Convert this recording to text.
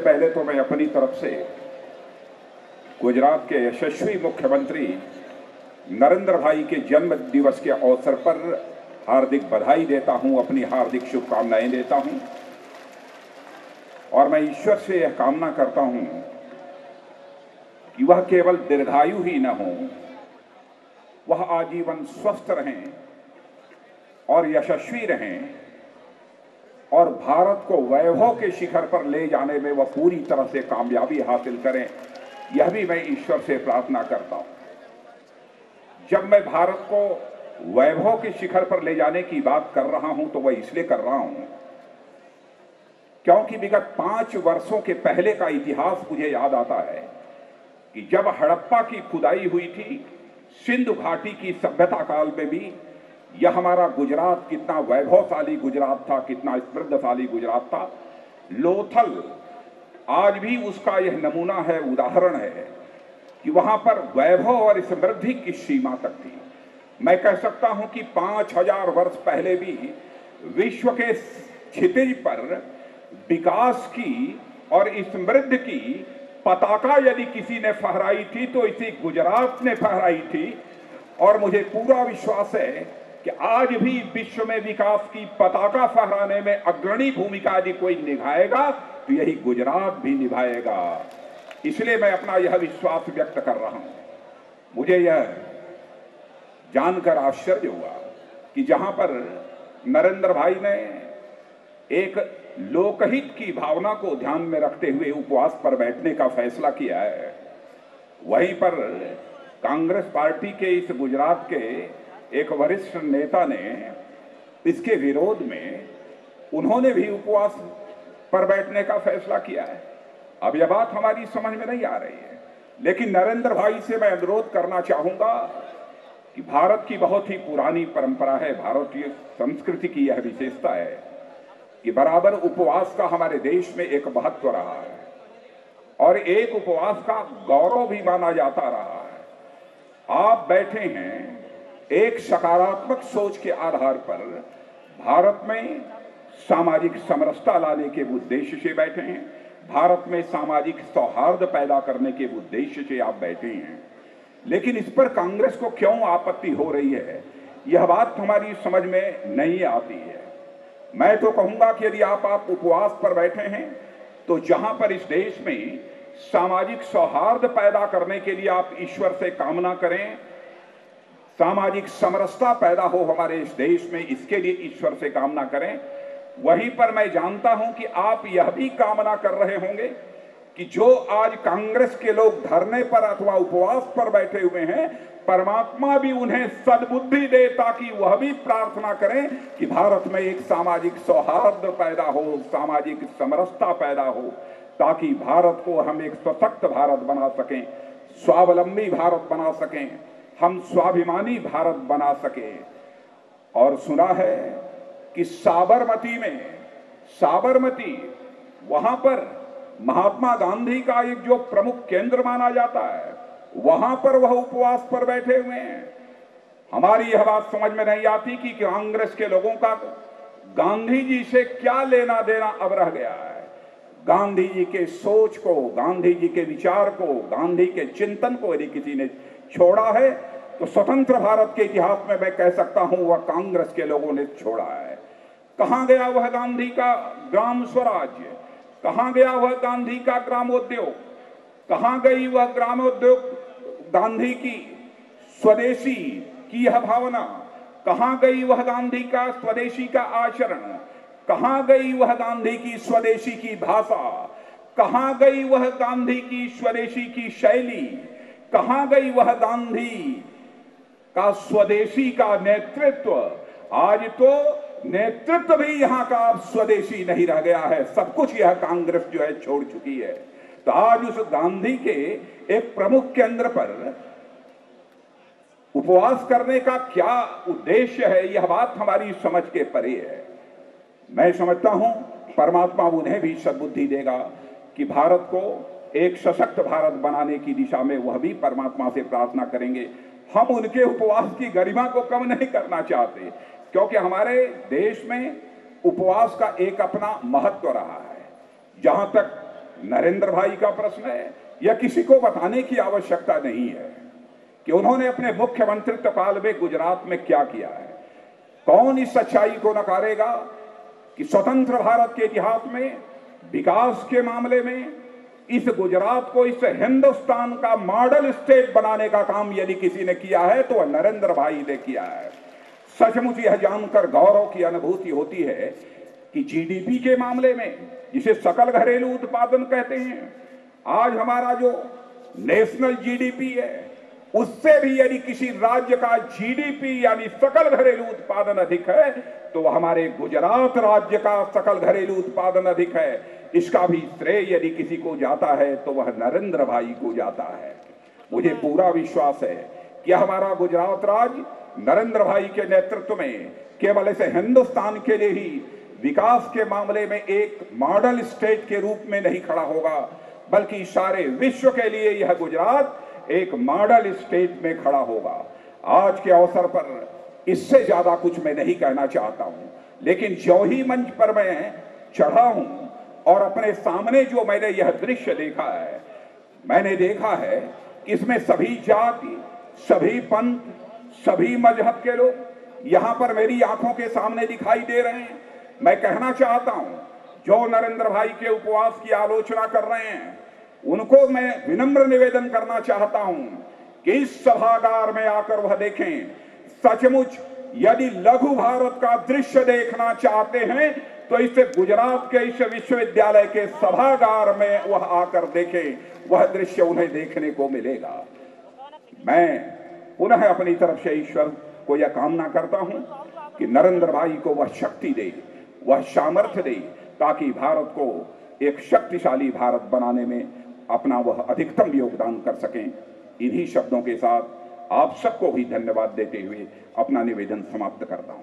पहले तो मैं अपनी तरफ से गुजरात के यशस्वी मुख्यमंत्री नरेंद्र भाई के जन्म दिवस के अवसर पर हार्दिक बधाई देता हूं, अपनी हार्दिक शुभकामनाएं देता हूं और मैं ईश्वर से यह कामना करता हूं कि वह केवल दीर्घायु ही न हो, वह आजीवन स्वस्थ रहें और यशस्वी रहें और भारत को वैभव के शिखर पर ले जाने में वह पूरी तरह से कामयाबी हासिल करें, यह भी मैं ईश्वर से प्रार्थना करता हूं। जब मैं भारत को वैभव के शिखर पर ले जाने की बात कर रहा हूं तो वह इसलिए कर रहा हूं क्योंकि विगत 5 वर्षों के पहले का इतिहास मुझे याद आता है कि जब हड़प्पा की खुदाई हुई थी, सिंधु घाटी की सभ्यता काल में भी यह हमारा गुजरात कितना वैभवशाली गुजरात था, कितना समृद्धशाली गुजरात था। लोथल आज भी उसका यह नमूना है, उदाहरण है कि वहां पर वैभव और समृद्धि की सीमा तक थी। मैं कह सकता हूं कि 5000 वर्ष पहले भी विश्व के क्षितिज पर विकास की और समृद्धि की पताका यदि किसी ने फहराई थी तो इसी गुजरात ने फहराई थी और मुझे पूरा विश्वास है कि आज भी विश्व में विकास की पताका फहराने में अग्रणी भूमिका यदि कोई निभाएगा तो यही गुजरात भी निभाएगा। इसलिए मैं अपना यह विश्वास व्यक्त कर रहा हूं। मुझे यह जानकर आश्चर्य हुआ कि जहां पर नरेंद्र भाई ने एक लोकहित की भावना को ध्यान में रखते हुए उपवास पर बैठने का फैसला किया है, वहीं पर कांग्रेस पार्टी के इस गुजरात के एक वरिष्ठ नेता ने इसके विरोध में उन्होंने भी उपवास पर बैठने का फैसला किया है। अब यह बात हमारी समझ में नहीं आ रही है, लेकिन नरेंद्र भाई से मैं अनुरोध करना चाहूंगा कि भारत की बहुत ही पुरानी परंपरा है, भारतीय संस्कृति की यह विशेषता है कि बराबर उपवास का हमारे देश में एक महत्व रहा है और एक उपवास का गौरव भी माना जाता रहा है। आप बैठे हैं एक सकारात्मक सोच के आधार पर, भारत में सामाजिक समरसता लाने के उद्देश्य से बैठे हैं, भारत में सामाजिक सौहार्द पैदा करने के उद्देश्य से आप बैठे हैं। लेकिन इस पर कांग्रेस को क्यों आपत्ति हो रही है, यह बात हमारी समझ में नहीं आती है। मैं तो कहूंगा कि यदि आप उपवास पर बैठे हैं तो जहां पर इस देश में सामाजिक सौहार्द पैदा करने के लिए आप ईश्वर से कामना करें, सामाजिक समरसता पैदा हो हमारे इस देश में, इसके लिए ईश्वर से कामना करें, वहीं पर मैं जानता हूं कि आप यह भी कामना कर रहे होंगे कि जो आज कांग्रेस के लोग धरने पर अथवा उपवास पर बैठे हुए हैं, परमात्मा भी उन्हें सद्बुद्धि दे ताकि वह भी प्रार्थना करें कि भारत में एक सामाजिक सौहार्द पैदा हो, सामाजिक समरसता पैदा हो, ताकि भारत को हम एक सशक्त भारत बना सकें, स्वावलंबी भारत बना सकें, हम स्वाभिमानी भारत बना सके। और सुना है कि साबरमती वहां पर महात्मा गांधी का एक जो प्रमुख केंद्र माना जाता है, वहां पर वह उपवास पर बैठे हुए हैं। हमारी यह बात समझ में नहीं आती कि कांग्रेस के लोगों का गांधी जी से क्या लेना देना अब रह गया है। गांधी जी के सोच को, गांधी जी के विचार को, गांधी के चिंतन को यदि किसी ने छोड़ा है तो स्वतंत्र भारत के इतिहास में मैं कह सकता हूं वह कांग्रेस के लोगों ने छोड़ा है। कहां गया वह गांधी का ग्राम स्वराज्य, कहां गया वह गांधी का ग्रामोद्योग, कहां गई वह ग्रामोद्योग, गांधी की स्वदेशी की यह भावना, कहां गई वह गांधी का स्वदेशी का आचरण, कहां गई वह गांधी की स्वदेशी की भाषा, कहां गई वह गांधी की स्वदेशी की शैली, कहां गई वह गांधी का स्वदेशी का नेतृत्व। आज तो नेतृत्व भी यहां का अब स्वदेशी नहीं रह गया है, सब कुछ यह कांग्रेस जो है छोड़ चुकी है। तो आज उस गांधी के एक प्रमुख केंद्र पर उपवास करने का क्या उद्देश्य है, यह बात हमारी समझ के परे है। मैं समझता हूं परमात्मा उन्हें भी सद्बुद्धि देगा कि भारत को एक सशक्त भारत बनाने की दिशा में वह भी परमात्मा से प्रार्थना करेंगे। हम उनके उपवास की गरिमा को कम नहीं करना चाहते, क्योंकि हमारे देश में उपवास का एक अपना महत्व रहा है। जहां तक नरेंद्र भाई का प्रश्न है। यह किसी को बताने की आवश्यकता नहीं है कि उन्होंने अपने मुख्यमंत्रित्व काल में गुजरात में क्या किया है। कौन इस सच्चाई को नकारेगा कि स्वतंत्र भारत के इतिहास में विकास के मामले में इस गुजरात को इस हिंदुस्तान का मॉडल स्टेट बनाने का काम यदि किसी ने किया है तो वह नरेंद्र भाई ने किया है। सचमुच यह जानकर गौरव की अनुभूति होती है कि जीडीपी के मामले में, जिसे सकल घरेलू उत्पादन कहते हैं, आज हमारा जो नेशनल जीडीपी है उससे भी यदि किसी राज्य का जीडीपी यानी सकल घरेलू उत्पादन अधिक है तो हमारे गुजरात राज्य का सकल घरेलू उत्पादन अधिक है। इसका भी श्रेय यदि किसी को जाता है तो वह नरेंद्र भाई को जाता है। मुझे पूरा विश्वास है कि हमारा गुजरात राज्य नरेंद्र भाई के नेतृत्व में केवल ऐसे हिंदुस्तान के लिए ही विकास के मामले में एक मॉडल स्टेट के रूप में नहीं खड़ा होगा, बल्कि सारे विश्व के लिए यह गुजरात एक मॉडल स्टेट में खड़ा होगा। आज के अवसर पर इससे ज्यादा कुछ मैं नहीं कहना चाहता हूं, लेकिन जो ही मंच पर मैं चढ़ा हूं और अपने सामने जो मैंने यह दृश्य देखा है, मैंने देखा है कि इसमें सभी जाति, सभी पंथ, सभी मजहब के लोग यहां पर मेरी आंखों के सामने दिखाई दे रहे हैं। मैं कहना चाहता हूं, जो नरेंद्र भाई के उपवास की आलोचना कर रहे हैं उनको मैं विनम्र निवेदन करना चाहता हूं कि इस सभागार में आकर वह देखें। सचमुच यदि लघु भारत का दृश्य देखना चाहते हैं तो इस गुजरात के इस विश्वविद्यालय के सभागार में वह आकर देखें, वह दृश्य उन्हें देखने को मिलेगा। मैं पुनः अपनी तरफ से ईश्वर को यह कामना करता हूं कि नरेंद्र भाई को वह शक्ति दे, वह सामर्थ्य दे, ताकि भारत को एक शक्तिशाली भारत बनाने में अपना वह अधिकतम योगदान कर सकें। इन्हीं शब्दों के साथ आप सबको भी धन्यवाद देते हुए अपना निवेदन समाप्त करता हूं।